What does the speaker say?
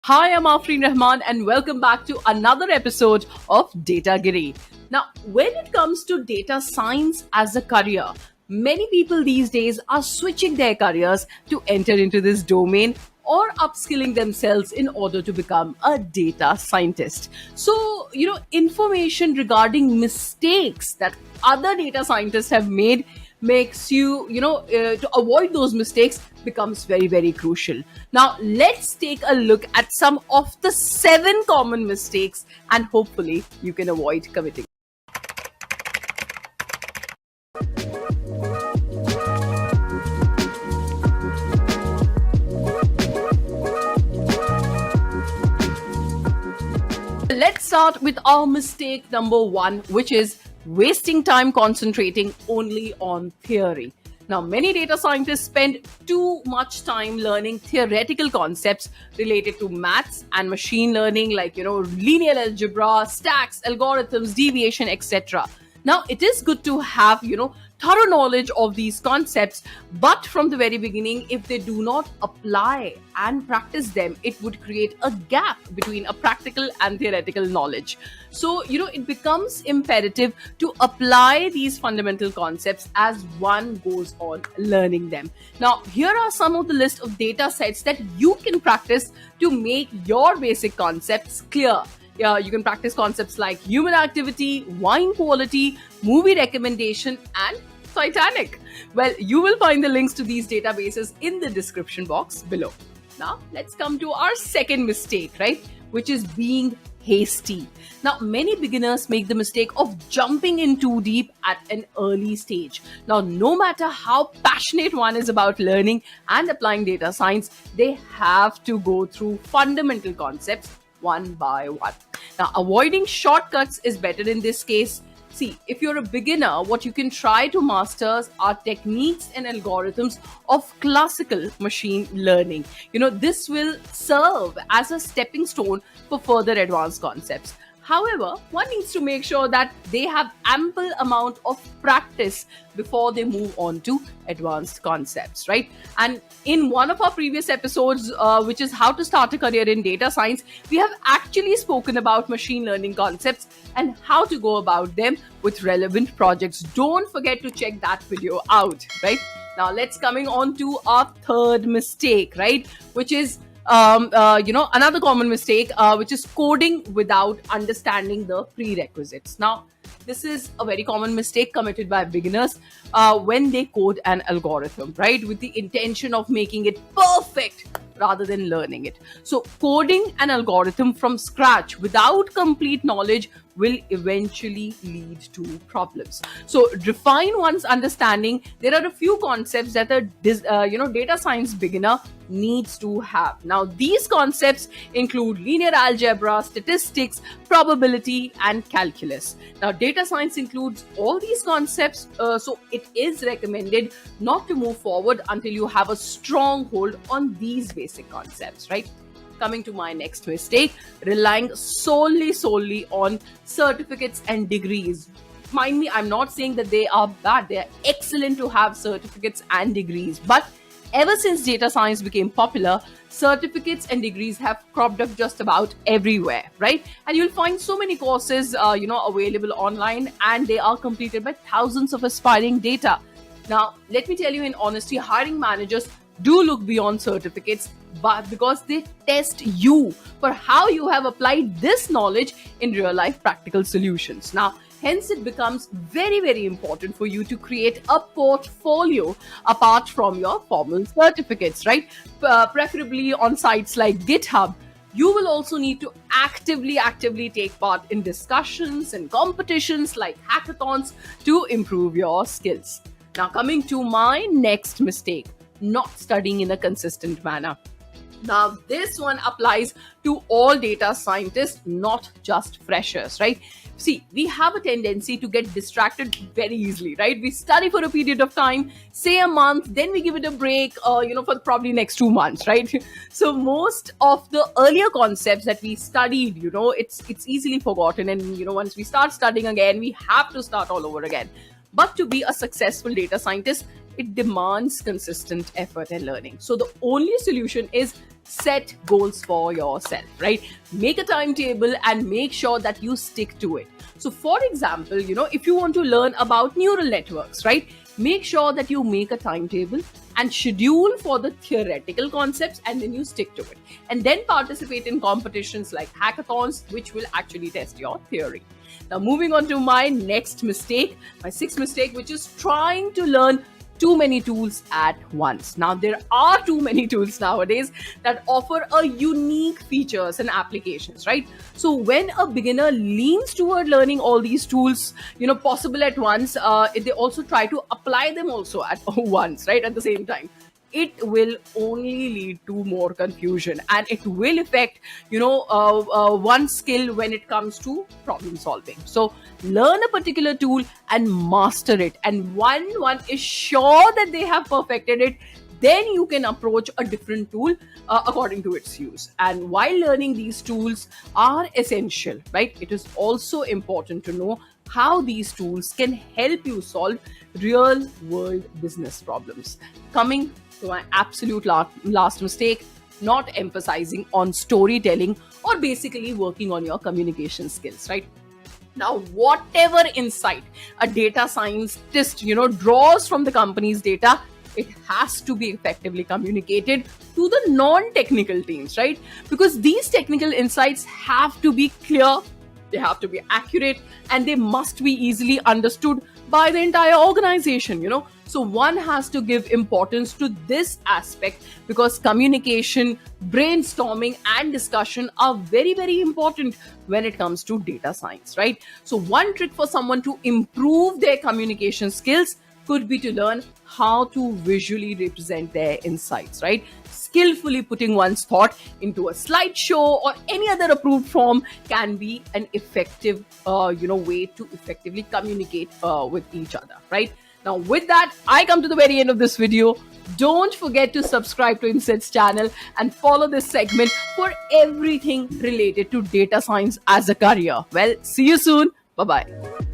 Hi, I'm Afreen Rahman, and welcome back to another episode of Datagiri. Now, when it comes to data science as a career, many people these days are switching their careers to enter into this domain or upskilling themselves in order to become a data scientist. So, information regarding mistakes that other data scientists have made makes you to avoid those mistakes becomes very, very crucial. Now let's take a look at some of the 7 common mistakes, and hopefully you can avoid committing. Let's start with our mistake number 1, which is wasting time concentrating only on theory. Now, many data scientists spend too much time learning theoretical concepts related to maths and machine learning, like, linear algebra, stacks, algorithms, deviation, etc. Now, it is good to have, thorough knowledge of these concepts, but from the very beginning, if they do not apply and practice them, it would create a gap between a practical and theoretical knowledge. So, it becomes imperative to apply these fundamental concepts as one goes on learning them. Now, here are some of the list of data sets that you can practice to make your basic concepts clear. You can practice concepts like human activity, wine quality, movie recommendation, and Titanic. Well, you will find the links to these databases in the description box below. Now, let's come to our second mistake, right? Which is being hasty. Now, many beginners make the mistake of jumping in too deep at an early stage. Now, no matter how passionate one is about learning and applying data science, they have to go through fundamental concepts one by one. Now, avoiding shortcuts is better in this case. See, if you're a beginner, what you can try to master are techniques and algorithms of classical machine learning. This will serve as a stepping stone for further advanced concepts. However, one needs to make sure that they have ample amount of practice before they move on to advanced concepts, right? And in one of our previous episodes, which is how to start a career in data science, we have actually spoken about machine learning concepts and how to go about them with relevant projects. Don't forget to check that video out, right? Now let's coming on to our third mistake, right? Which is another common mistake, which is coding without understanding the prerequisites. Now, this is a very common mistake committed by beginners when they code an algorithm, right, with the intention of making it perfect rather than learning it. So, coding an algorithm from scratch without complete knowledge will eventually lead to problems. So, refine one's understanding. There are a few concepts that a data science beginner needs to have. Now, these concepts include linear algebra, statistics, probability, and calculus. Now, data science includes all these concepts, so it is recommended not to move forward until you have a strong hold on these basic concepts, right? Coming to my next mistake, relying solely on certificates and degrees. Mind me, I'm not saying that they are bad. They are excellent to have certificates and degrees, but ever since data science became popular, certificates and degrees have cropped up just about everywhere, right? And you'll find so many courses, available online, and they are completed by thousands of aspiring data. Now, let me tell you in honesty, hiring managers do look beyond certificates, but because they test you for how you have applied this knowledge in real life practical solutions. Now, hence, it becomes very, very important for you to create a portfolio apart from your formal certificates, right? Preferably on sites like GitHub. You will also need to actively take part in discussions and competitions like hackathons to improve your skills. Now, coming to my next mistake, not studying in a consistent manner. Now, this one applies to all data scientists, not just freshers, right? See, we have a tendency to get distracted very easily, right? We study for a period of time, say a month, then we give it a break, for probably next 2 months, right? So most of the earlier concepts that we studied, it's easily forgotten. And, once we start studying again, we have to start all over again. But to be a successful data scientist, it demands consistent effort and learning. So the only solution is set goals for yourself, right? Make a timetable and make sure that you stick to it. So for example, if you want to learn about neural networks, right? Make sure that you make a timetable and schedule for the theoretical concepts, and then you stick to it. And then participate in competitions like hackathons, which will actually test your theory. Now, moving on to my next mistake, my sixth mistake, which is trying to learn too many tools at once. Now, there are too many tools nowadays that offer a unique features and applications, right? So when a beginner leans toward learning all these tools, possible at once, they also try to apply them also at once, right? At the same time, it will only lead to more confusion, and it will affect one skill when it comes to problem solving. So learn a particular tool and master it, and one is sure that they have perfected it, then you can approach a different tool according to its use. And while learning these tools are essential, right, it is also important to know how these tools can help you solve real world business problems. Coming to my absolute last mistake, not emphasizing on storytelling or basically working on your communication skills, right? Now, whatever insight a data scientist draws from the company's data, it has to be effectively communicated to the non-technical teams, right? Because these technical insights have to be clear, they have to be accurate, and they must be easily understood by the entire organization. So one has to give importance to this aspect, because communication, brainstorming, and discussion are very, very important when it comes to data science, right? So one trick for someone to improve their communication skills could be to learn how to visually represent their insights, right? Skillfully putting one's thought into a slideshow or any other approved form can be an effective way to effectively communicate with each other, right? Now, with that, I come to the very end of this video. Don't forget to subscribe to Insight's channel and follow this segment for everything related to data science as a career. Well, see you soon. Bye-bye.